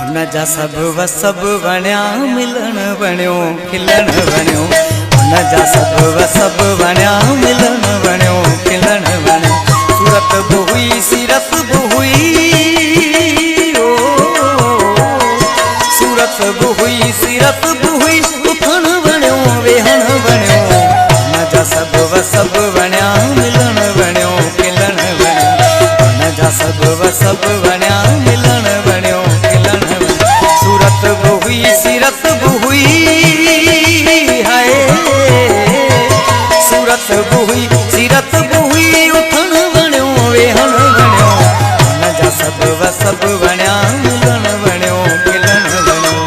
हुन जा सब वणिया मिलन वणियो खिलन वणियो हुन जा सब वणिया मिलन वणियो खिलन वणियो सूरत बि हुई सीरत बि हुई सूरत बि हुई सीरत बि हुई उथण वणियो वेहण वणियो हुन जा सब वणिया मिलन वणियो खिलन वणियो हुन जा सब वणिया मिलन वणियो खिलन वणियो सूरत बि हुई सीरत बि हुई हाय सूरत बि हुई सीरत बि हुई उथण वणियो वेहण वणियो हुन जा सब वणिया मिलन वणियो खिलन वणियो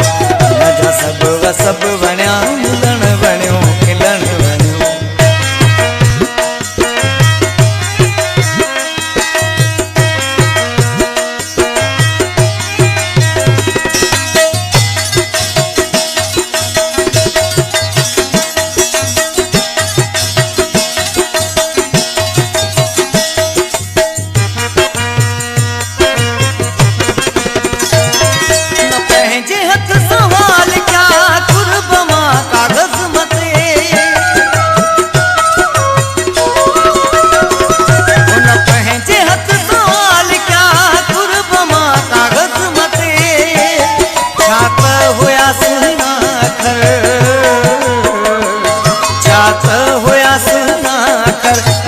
हुन जा सब वणिया मिलन वणियो खिलन वणियो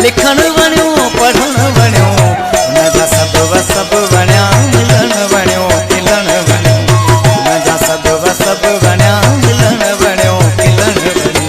लिखण वणियो पढ़ण वणियो हुन जा सब वणिया मिलन वणियो खिलन वणियो हुन जा सब वणिया मिलन वणियो खिलन वणियो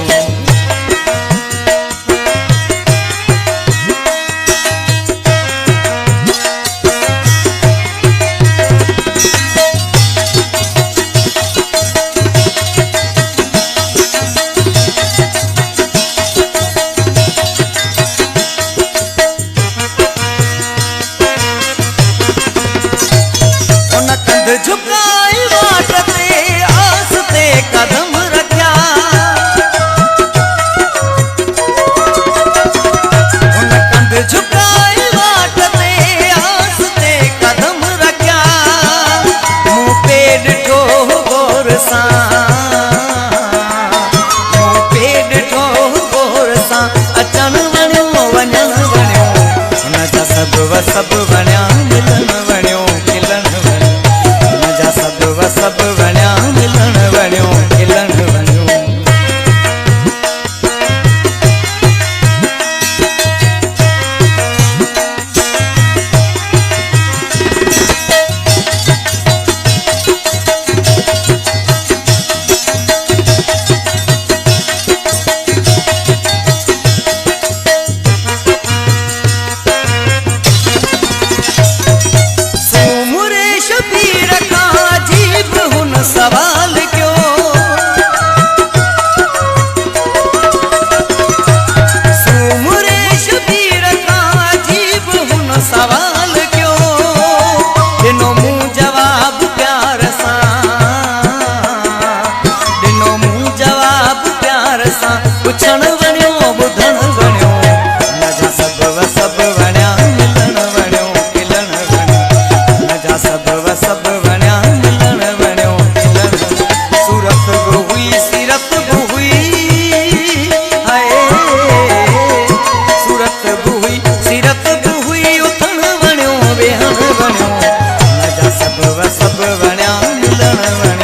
झुकाई वाट ते आस ते कदम रखिया हुन कंध झुकाई वाट ते आस ते कदम रखिया मूं पे ॾिठो गौर सां मूं पे ॾिठो गौर सां अचण वणियो वञण वणियो हुन जा सब वणिया मिलन वणियो खिलन वणियो सब वणिया मिलन वणियो खिलन वणियो सवाल क्यों सुमरे शबीर का अजीब हुन सवाल क्यों दिनो मुँह जवाब प्यार सा दिनो मुँह जवाब प्यार सा पुछण वणियो ॿुधण वणियो हुन जा सब वणिया मिलन वणियो खिलन वणियो हुन जा सब वणिया मिलन वणियो सूरत बि हुई सीरत बि हुई हाय सूरत बि हुई सीरत बि हुई उथण वणियो वेहण वणियो हुन जा सब वणिया मिलन वणियो